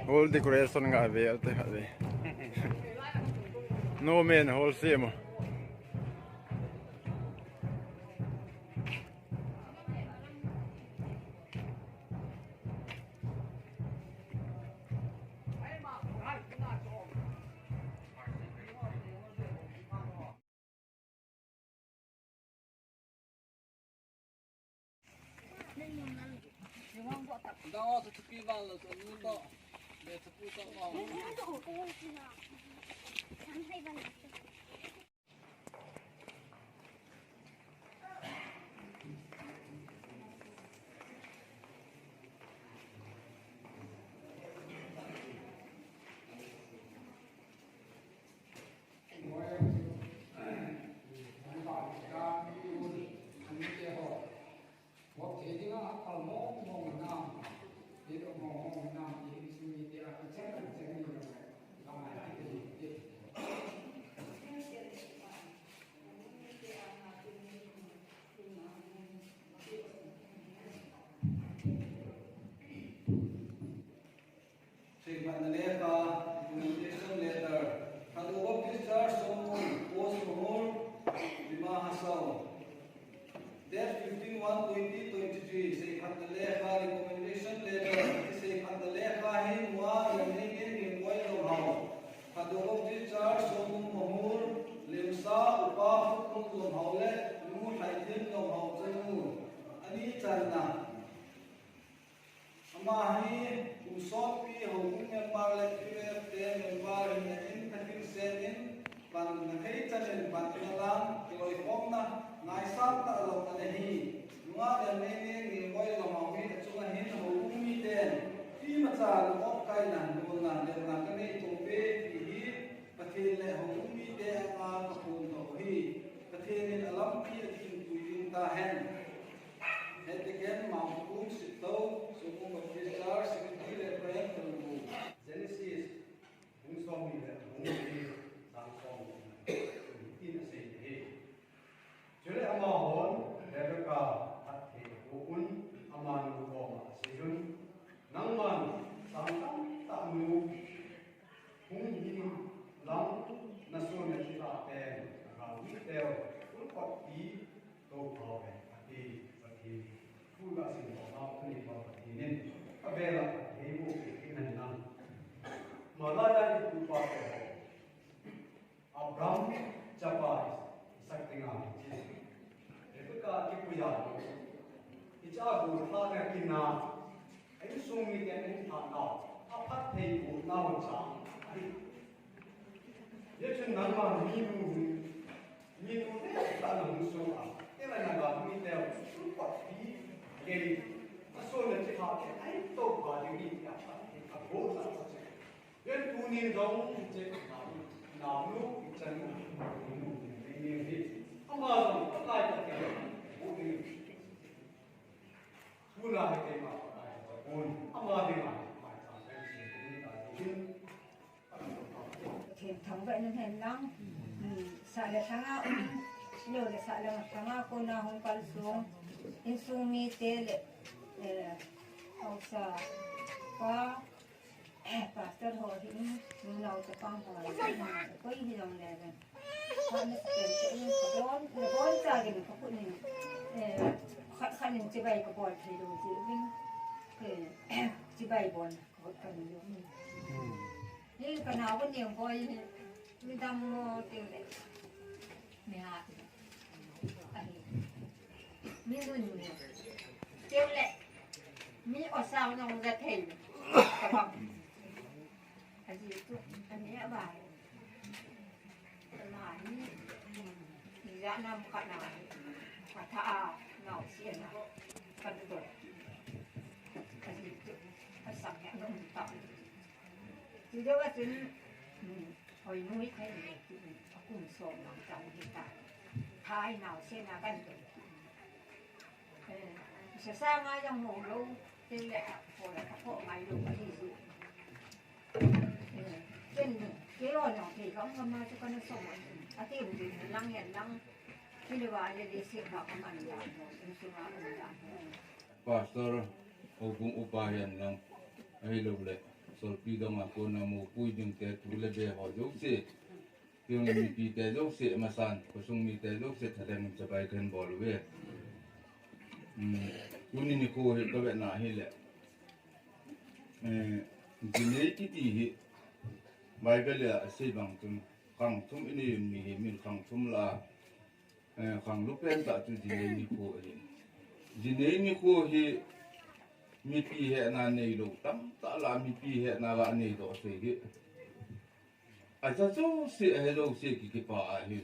whole decoration nga ave alte ave no men whole same Đó thì chụp vào là tụi nó đó để chụp vào vào thằng vậy nên hèn lắm sợ là thằng nào nhiều là sợ là thằng nào con nào không cần xuống in xuống mi tê lệ không sợ có pastor hồi thì mình lâu cho con hồi mà có gì dòng này rồi con nó tiền sẽ có bốn giờ thì mình có phụ mình khăn mình chỉ bày cái bò thì đồ chỉ mình chỉ bày bò có cần nhiều mình nhưng cái nào có nhiều coi mình đâm tiền lệ mẹ hạt mình luôn tiêu lệ mình ở sau nó ra thèm các bạn anh gì tôi anh nhớ bài là như ra năm cả nào và thà nào xiên nào cần được anh gì tôi anhสั่งhẹn nó mình tập thì đó là chính hồi nuôi thấy người thì cùng sồn làm trong hiện tại thái nào xiên nào cần được sẽ sang ai trong hồ lâu thì lại hồi là các hộ ngày đủ cái gì trên cái rồi nhỏ thì không hôm nay cho con nó sống ở cái vùng biển lăng hẹn lăng cái điều này để xịt vào cái màn giảm rồi xịt vào cái màn giảm pastor ogum upayan lang ay luble solpi dong aku namu pui jung te tu lebe ho jok se yung mi pi te jok se masan kosong mi te jok se thadeng capai kan bol we yuni ni ko he ka na he le jine ki ti hi bible ya se bang tum kang tum ini mi he min kang tum la kang lu pen ta tu jine ni ko he jine ni ko he mi pi he na nei lo tam ta la mi pi he na la nei do se hi a cha cho se he lo se ki pa a hi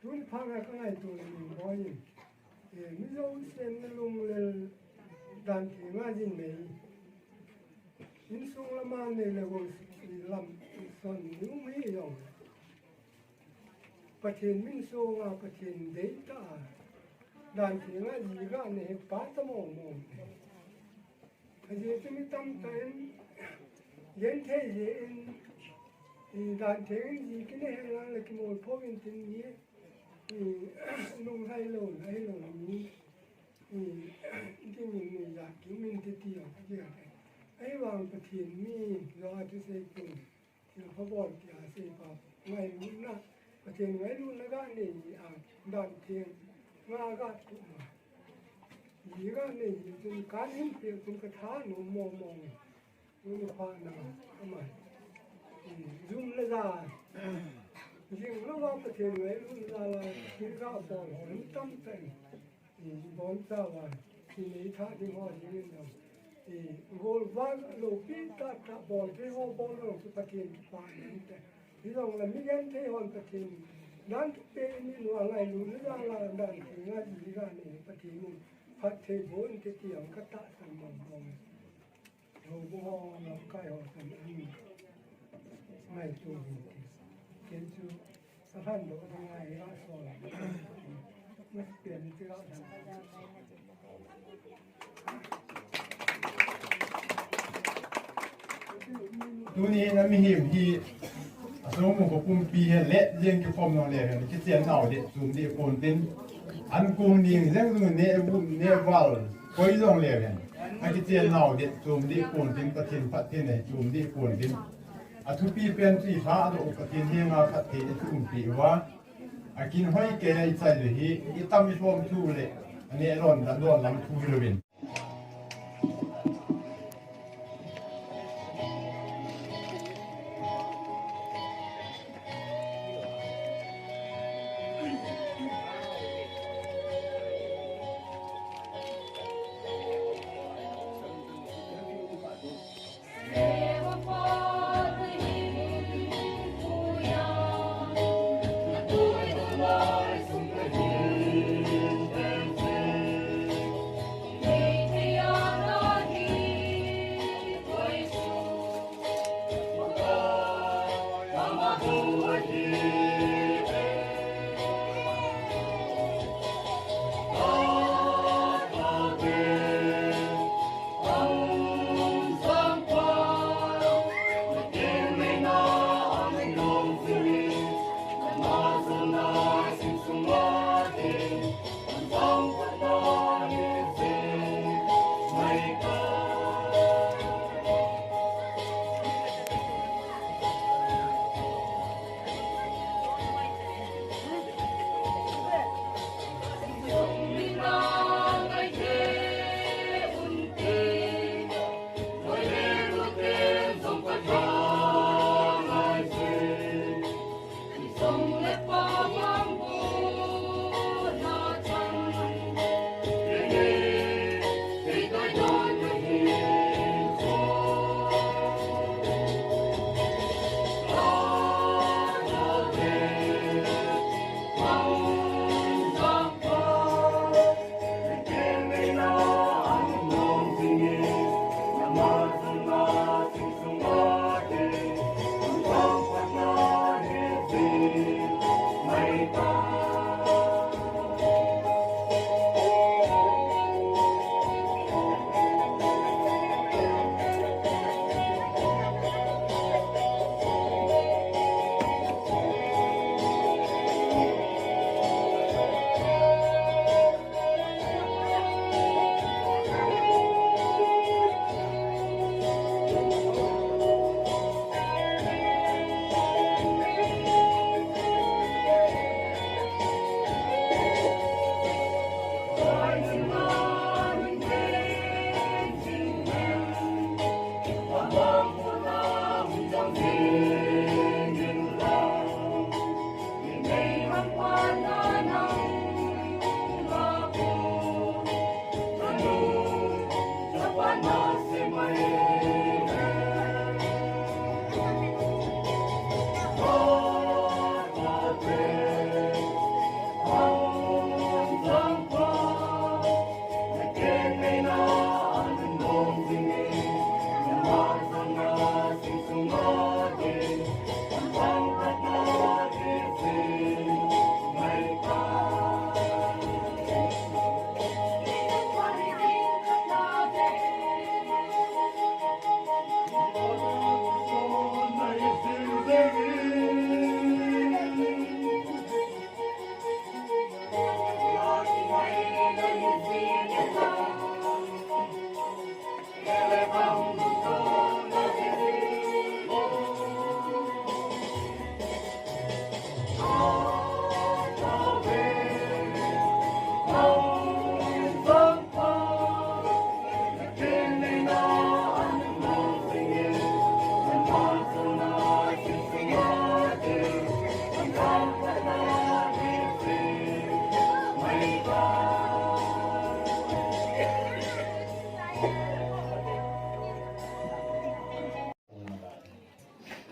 Tun phanga ka ngai tu ni boy mi zo sen lung le dan thi nga jin mei in sung la ma ne le go lam son ni mi yong pathin min so nga pathin de ta dan thi nga ji ga ne pa ta mo mo a je ti mi tam tan yen the ye in dan thi ji ki ne la le ki mo po vin tin ni nung hay lồn ní cái mình giả cứu mình cái tiền cái ấy vàng cái tiền mi do tôi xây cùng thì họ bỏ tiền xây vào ngày luôn na cái tiền ngày luôn nó cái này đàn tiền nga cái tụ mà gì cái này chúng cá nhân tiền chúng cái thá nó mò nó khoa nào cái mà zoom lên ra riêng nó vào cái tiền ấy luôn là cái gạo bò nó tâm tình thì bón ra vào thì lấy thác thì họ chỉ biết đâu thì gồm vác lô pít ta bò thế họ bò nó cái tiền vàng này thì rằng là mấy cái thế họ cái tiền đáng tệ như nó ngày luôn ra là đàn thì ngay gì ra này cái tiền mình phát thế vốn cái tiền cái tạ thành mầm mầm rồi họ làm cái họ thành ăn ngày tu kiến chúสะพานโดดยังไงก็สอนไม่เปลี่ยนที่เราทำ ตัวนี้นะมีหิมที่สมมุติว่าปุ่มปีเห็นเละเลี้ยงกี่ฟอมนองเลยคิดเสียนเอาเด็ดซูมดีโอนเป็นอันกูนิ่งเรื่องนู้นเนี่ยบุ้มเนี่ยวัลคอยลงเลยอันคิดเสียนเอาเด็ดซูมดีโอนเป็นประเทศพัฒน์ซูมดีโอนเป็นอาทุปีเป็นสีฟ้าตัวประเทศที่มาพัฒน์ทุ่มปีว่าอากินห้อยเกยใจเลยฮีอีตั้มมีฟอมทูเลยอันนี้ร้อนลำทูเลยเป็น Hãy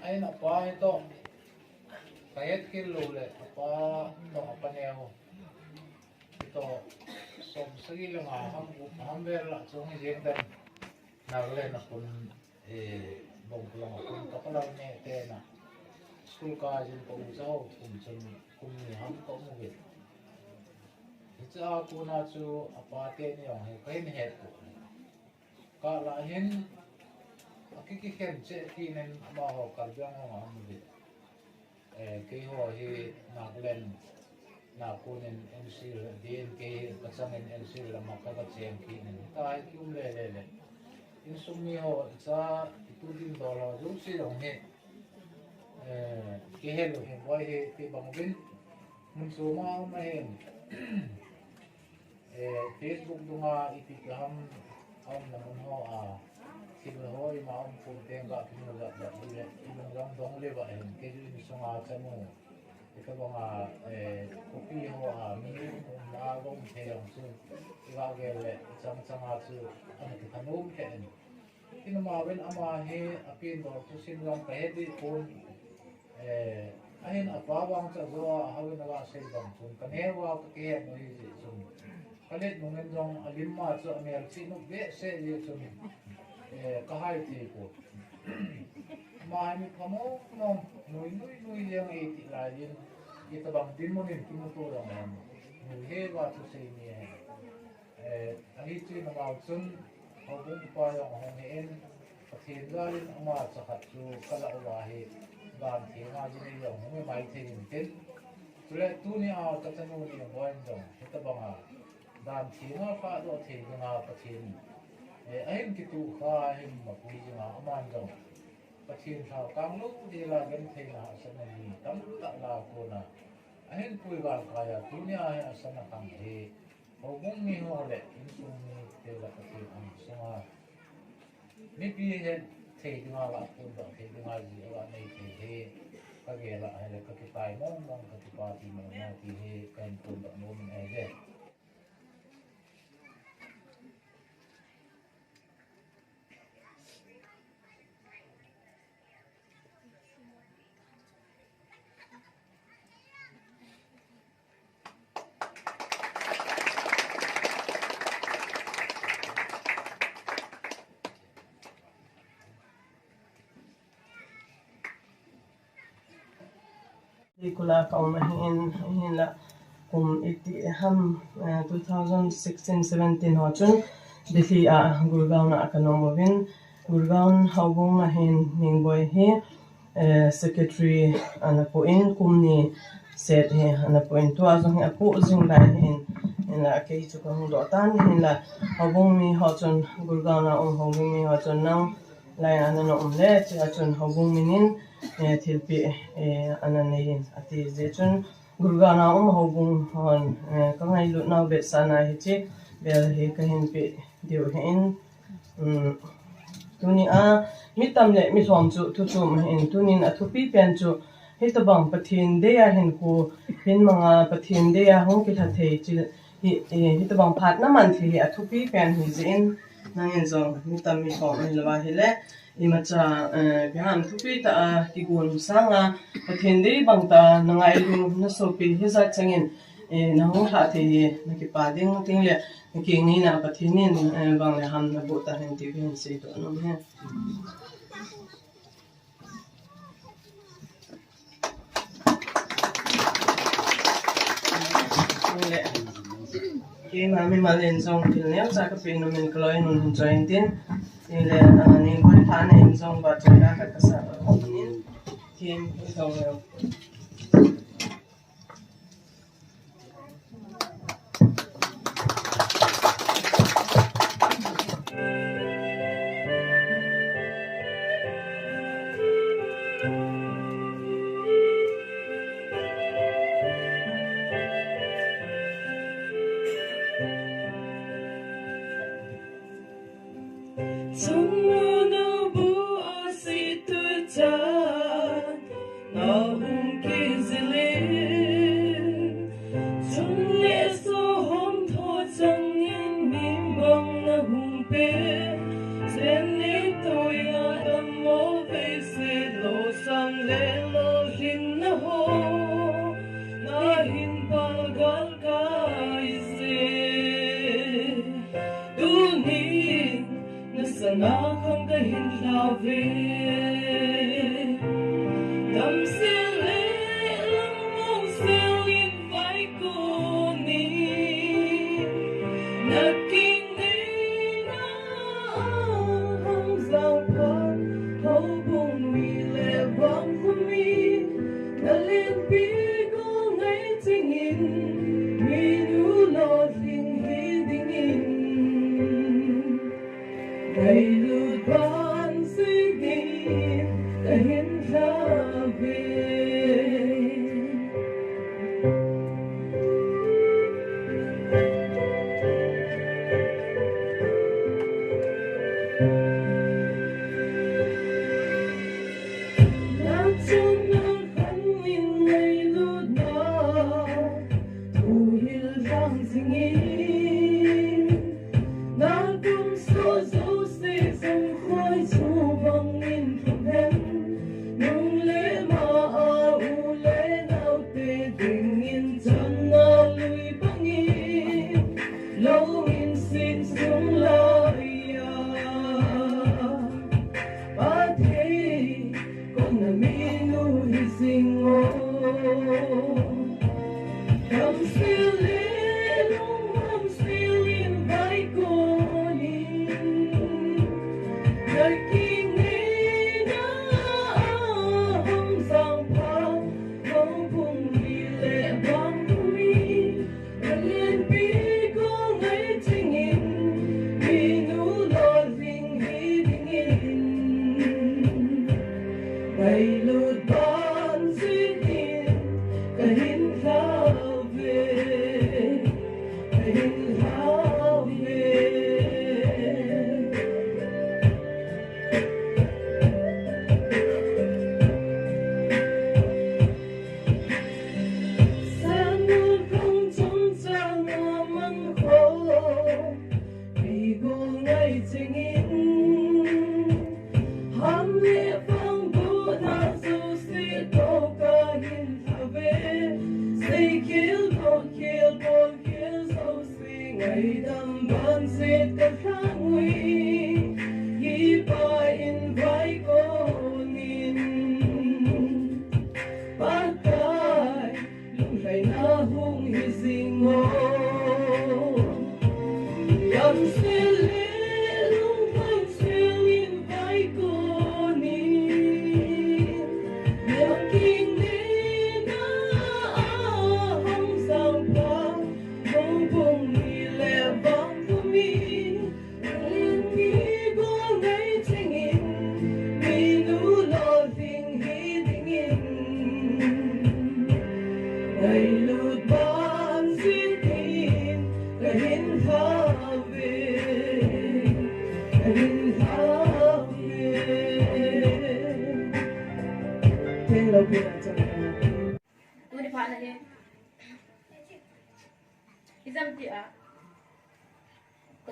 Ay napa ito. Kahit kilule, apa ito apaneo. Ito som sige lang hambela so hindi dan narlen akon bongklong akon kapala ni tena. School ka jin ko usaw kung ni ham ko mo git. Ito ako na su apate niyo kay ni het ko. Kalahin kikiken che kinen abaho kalbyang ang ambi kay ho hi naglen na kunin NC DNK kasangin NC la makagat siyang kinen kahit yung lelele insumi ho sa itudin dola yung silong he kihelo he boy he tibangin munsuma umahin Facebook dunga itikaham ang naman ho Sibahoy maong punting ka pinula ibang lang dong leba kaya yung sunga sa mo ito mga kopi ho minum kung naagong tayong so ikagele isang su ano kitanong kain kinumawin amahe apin do to sinlang kahedi kung ahin apawang sa doa hawin naga sa ibang kung kanewa kakiyan mo hisi so kalit mo ngendong alimma so amer sino be se so kahit ko mahami pa mo nuy yung itilayin ito bang din mo rin tumutulong mo nuhi wato sa inyo ang ito yung mautsun hukong pa yung hongiin at hingalin ang mga sakat so kalauwahi ganti nga din yung humi may tingin sulit tuni ang katanuni yung buwan dong ito ba nga ganti nga pa do tingin nga patin ahin kitu ka ahin mapuji nga aman daw patin sa kamlo di lagan thina sa nani tam ta la ko na ahin pui ba kaya dunia ahin sa na kang he hobong mi hole insumi te la patin ang sunga mi pi he te nga la ko da te nga ji la nei te he kagela ahin ka kitai mong mong ka tipati mo na ti he kain ko da mo ne he Kula kaumahin hila kum iti ham 2016-17 hochun dihi Gurgaon na akanomobin Gurgaon haubong mahin mingboy he secretary anapuin kum ni set he anapuin tu azong he apu zing lai hin ila ke chu kong dotan hila haubong mi hochun Gurgaon na haubong mi hochun nang lai anano le chun haubong minin tilpi ananin ati zechun Gurgaon na haubong hon kangai lut na bet sana hichi bel he kahin pe diu hin tuni mitam le mi som chu tu chu hin tunin athupi pen chu hitabang pathin de ya hin ku hin manga pathin de ya hong ki thathe chi hitabang phat na man thi athupi pen hi zin nangin zong mi tam mi khom ni lawa hele imacha gam thupi ta kigun sanga pathen dei bang ta nangai lu na sopi hiza changin na ho ha the na ki pa ding ting le ki ni na pathin bang le ham na bu ta hen ti bin se to no he Khi mà mình mà lên xong thì nếu ra cái pin mình coi nó join tin thì là nên có phá nên xong và chơi ra cái sản phẩm nên thì xong rồi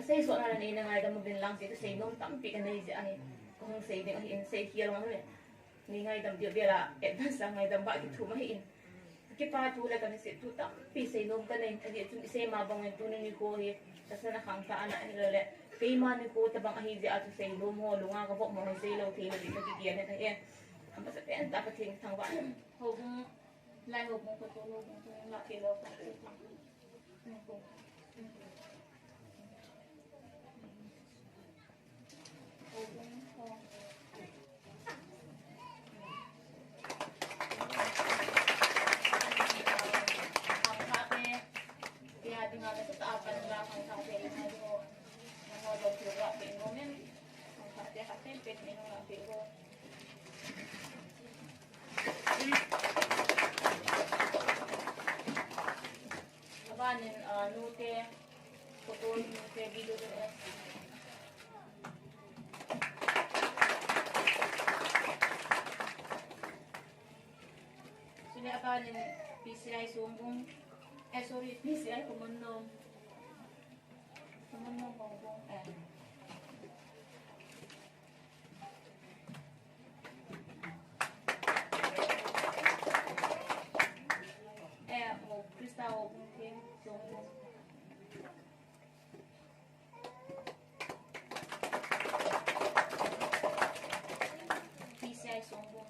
say so na ni ngai da mo bin lang si say nom tam pi kan nei ji ai kong say ding in say hial ma le ni ngai dam dia bela advance lang ngai dam ba ki thu ma hin ki pa thu la kan se tu tam pi say nom kan nei ani tu say ma bang tu ni ko hi ta sa na khang ta ana ni le kay ma ni ko ta bang hi ji atu say nom ho lunga ka bok mo say lo thi li ka ki kian ne ta en am ba sa pen ta pa thing thang ba ho lai ho mo ko to lo la ki lo ta ko nute foto nute video sini akan PCI sumbung sorry PCI kumunong bongbong Crystal mungkin sumbung PCI sumbung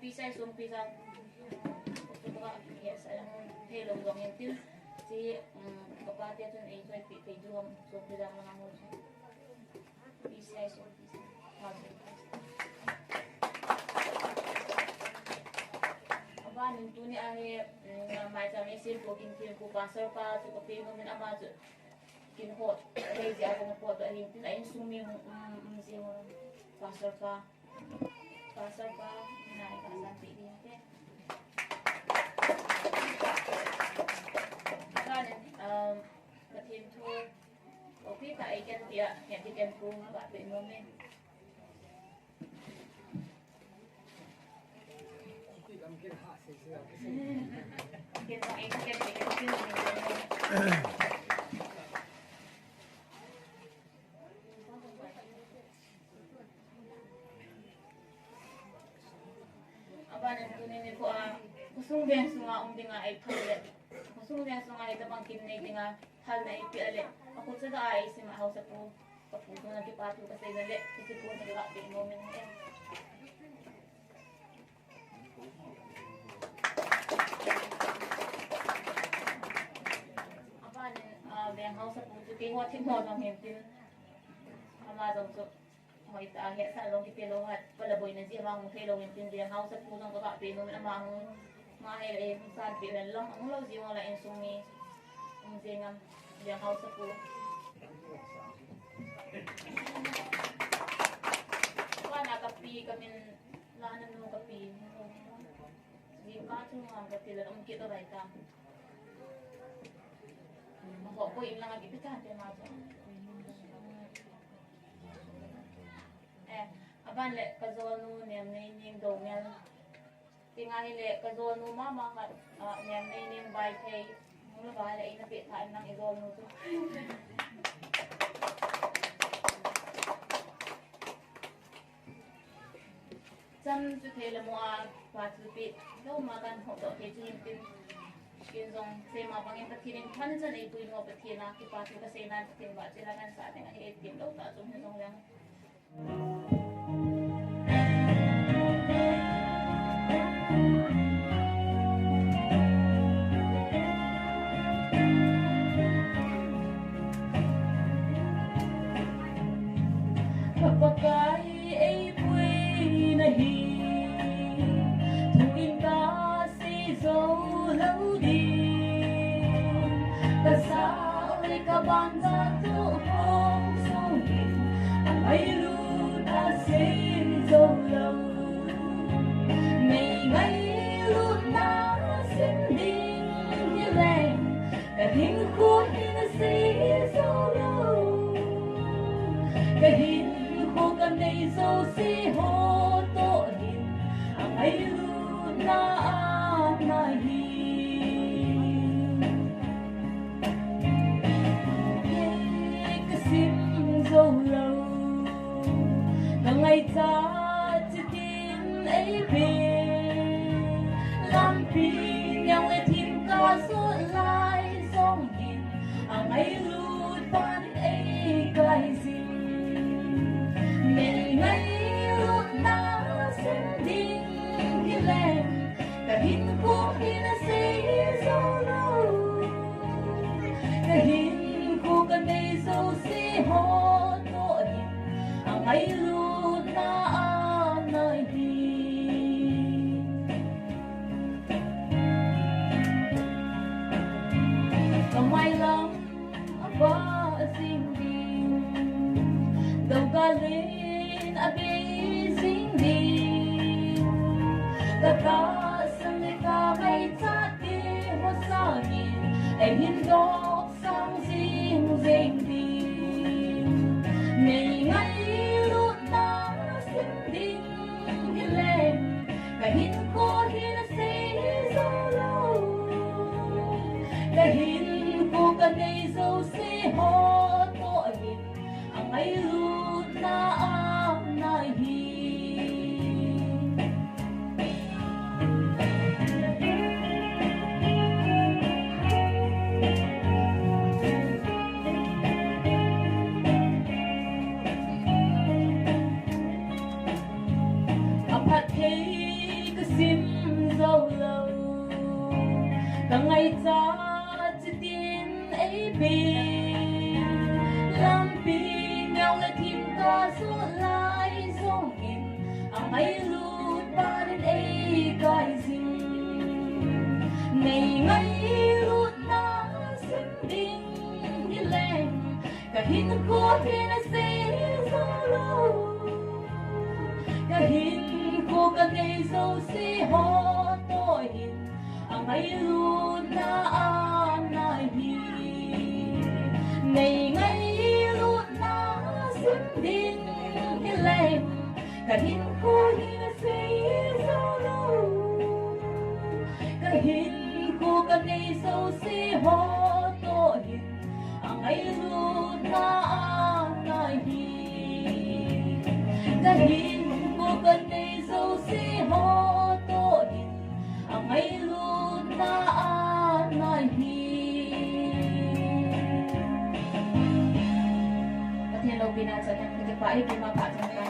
PCI sumbung pisang untuk yes alam hello dong itu si kapatid itu ay video sumbung pisang mga mo PCI sumbung apa nintu ni ahe macam mesin booking kin ku pasar pa tu kopi mo min ama tu kin hot lazy ako mo po ahin tin ayin sumi mesin pasar pa na ikasan pili te kan patin tu kopi ka ikan dia yang dikan ku ba be mo men kusung biang sunga dinga ay palet kusung biang sunga ay tabang kinay dinga hal na ipialet ako sa ay si mahaw sa po paputo na kipatu kasi dali kasi po nagkakabing moment niya biang haw sa puto kay watin mo ng hintin amadong so may tahe sa long ipilohat palaboy na siya mang hello hintin biang haw sa puto ng kakabing moment amang mahal san pilan lang ang law siya wala insumi ang singam biang haw sa puto wala kapi kami lahanan mo kapi sige kato mga katilan ang kita right tam Mako ko lang agi pitan te majo. Aban le kazol nu nem nei ning dongel. Tingahi le kazol nu mama ka nem nei ning bai thei. Mula ba le ina pe thaim nang izol nu tu. Cham chu thei le mo a pa chu pi lo ma kan ho do ke chin tin yung sema bangin patirin kan sa nay tuwing mo patina kipatu kasi na patin ba sila kan sa ating itim daw ta sung hinong lang kapagay ay buhay na tuwing kasi lâu đi ta sao lại cả ban ra tu không sâu nhìn ai luôn ta xin dấu lâu ngày ngày luôn ta xin đi như lành cả hình khuôn như xí dấu lâu cả hình khuôn cả này dấu xí hô tổ hình ai luôn ta ai lu na nơi hi mai lắm ba sinh đi đâu cả lên abi sinh đi ta ta sang người ta hay chát đi hoa sa nhìn em hiên góc sang riêng riêng đi ngày ngày lúc ta sinh đi đi lên cả hiên cô hiên say dấu lâu cả hiên cô cần đây dấu say ho tội hiên ang ay lut na nai hi aphat thấy cái sim dâu lâu cả ngày cha chỉ tin ấy bi làm bi nhau là thìm ca suốt lại dòng in ang ay lut ba đến ấy cái gì ngày ngày lut na sinh đinh đi lên cả hin cô thì nó sẽ dâu lâu cả hin cô cần ngày dâu sẽ ho tội hin ang ay lut na nai hi ngày ngày lut na sinh đinh đi lên cả hin cô thì nó sẽ dâu lâu cả hin cô cần ngày dâu sẽ ho tội hin ang ay lut na nai hi cả hin cô cần ngày dâu sẽ ho tội hin ang ay lut na nai hi at hello binasa ng kagapay kimapatang ka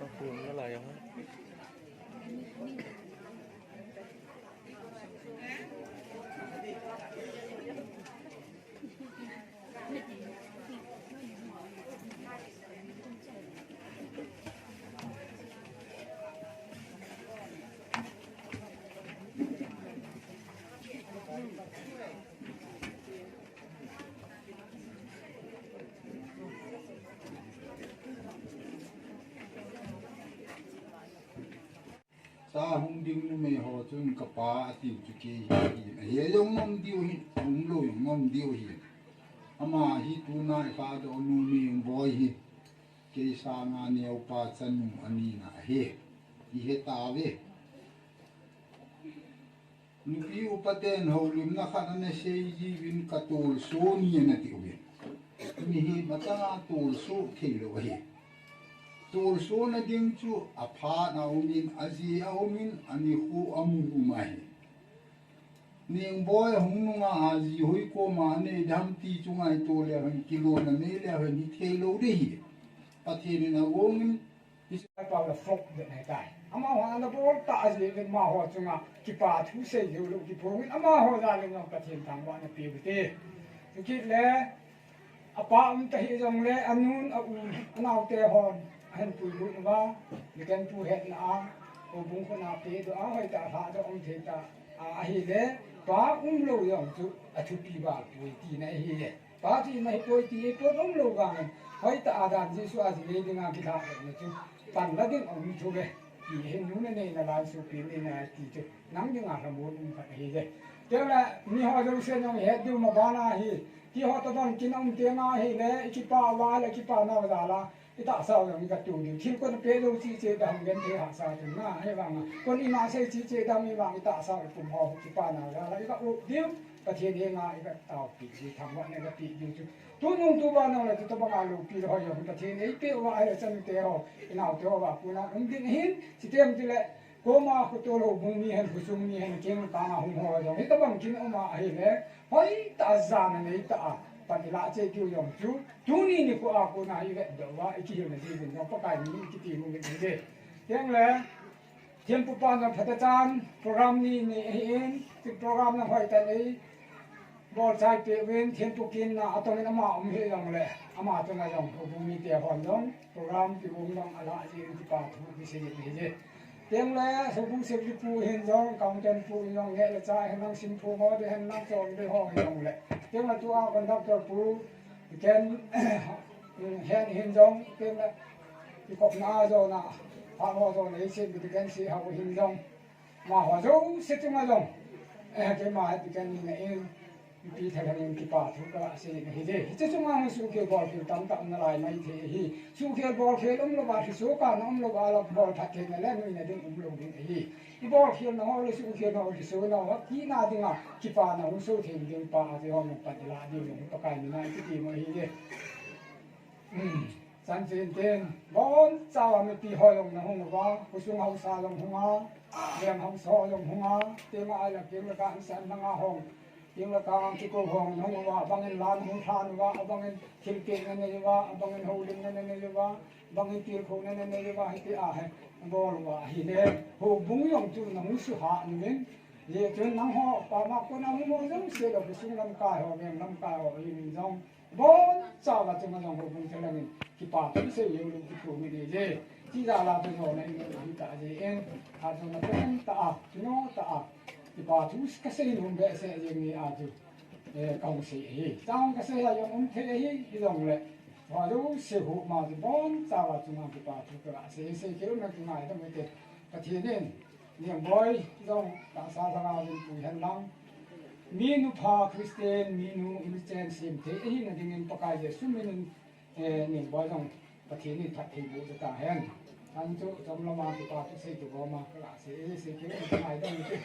Có phương nó lại không? sa hung ding me ho chun ka pa ti chu ki hi he yong ngom diu hi hung lo yong ngom diu hi ama hi tu na fa do nu mi boy hi ke sa nga ne pa chan nu ani na he he ta ve nu pi upaten ho lim na kha na se ji win ka tul so ni na ti ve mi hi mata tul so ke lo hi tul so na ding chu a pha na umin azi a umin ani khu amu mai ning boy hung nga azi hoi ko ma ne dam ti chu ngai to le han kilo na ne le han ni the lo de hi pa the ni na wong is pa la fok de nai tai ama ho na bo ta azi le ma ho chunga ki pa thu se yo lo ki po ama ho da le ngam pa thien tang wa na pi bu te ki le apa ta hi jong le anun a u anau te hon hen pui lu wa ni kan tu het na o bung ko na pe do a hoi ta pha do ong the ta a hi le pa lo yong chu a thu pi ba pui ti na hi le pa ti mai pui ti to lo ga ngan hoi ta a dan ji su a ji le ding a ki tha na chu pan la ding ong chu le ki hen nu ne na la su pi ne na ti chu nang ding a ha mo ung ka hi le te la ni ho do se nyong he du ma ba na hi ki ho to don kin ong te na hi le ki pa wa le ki pa na wa la ta sao yang ka tu ni thil kon pe lo chi che dam gen the ha sa tu na he wang kon i ma se chi che dam i wang ta sao kum ho ki pa na la i ka u dim ka the he nga i ka tao pi ji tham wa ne ka pi ju chu tu nung tu ba na la tu ba nga lu pi ho yo ka the nei pe wa ai chan te ho ina te ho wa ku na ung din hin chi tem ti le ko ma ko to lo bung mi hen ku sung mi hen king ka nga hung ho yo hi ta bang kin o ma ai le hoi ta za na nei ta pani la che kyu yong chu tu ni ko a ko na i ve do wa i ki yo na ji bin no pa kai ni ki ti mu ni de yang le thiam pu pa na phata chan program ni ni in ti program na hoi ta nei bol chai pe wen thiam pu kin na atong na ma he yong le ama to na yong ko bu mi te hon dong program ti bu dong ala ji ti pa thu ki se ni je tiếng lẽ số phụ sự đi phụ hiện giống công chân phụ dòng nghệ là trai hiện năng xin phụ ngõ để hiện năng trộn để họ dòng lệ tiếng là chú ao còn đọc cho phụ kén hiện giống tiếng là thì cọp na rồi na họ rồi lấy xin thì kén sĩ học hiện giống mà họ dấu sẽ chung là dòng cái mà thì kén này đi theo hành cái bà thu cả sẽ cái gì chứ chúng ta số kia bol kia tạm tạm nó lại mấy thế hi số kia bol kia lo ba thì số cả nó lo ba là bol thật thế này là người này đừng lo đi hi cái bol kia nó lo số kia nó thì số nó kỹ na đi ngà cái bà nó số thì đừng bà thì họ một bắt là đi một cái cái này cái gì mà hi gì sản sinh tiền bốn sao mà bị hỏi lòng nó không có cái số hậu sa lòng không á em hậu so lòng không á tiền ai là tiền là cái sản năng hồng tiếng là càng chỉ có hồng không có bằng anh lan không than và bằng anh thiên kiện này và bằng anh hậu linh này và bằng anh tiêu khổ này và cái hay bol và hi này hồ bung yong chu nó muốn sự hạ nên về chuyện nắng họ và mà con nào muốn giống sẽ được cái sung lâm cài họ miền lâm cài họ mình giống bốn sao là chúng ta dùng hồ bung cho nên khi bà cũng sẽ nhiều lúc cái thủ mình để chỉ ra là bên họ này mình cả gì em à chúng ta cũng ta chúng nó ta thì bà chú cái xe không bé xe gì à chú công sĩ hi trong cái xe là dùng thế hi cái dòng lệ và chú xe hộ mà thì bốn sao là chúng ta thì bà chú cái xe kiểu này cái này nó mới được cái thiên nên niệm bói dòng ta sa ra lên tuổi hành lang minu pha Christian minu Christian sim thế hi là dingen pakai Yesu minu niệm bói dòng cái thiên nên thật thì bộ cho ta hen anh chú trong lòng mà thì bà chú xe chủ mà cái là xe kiểu này đâu như thế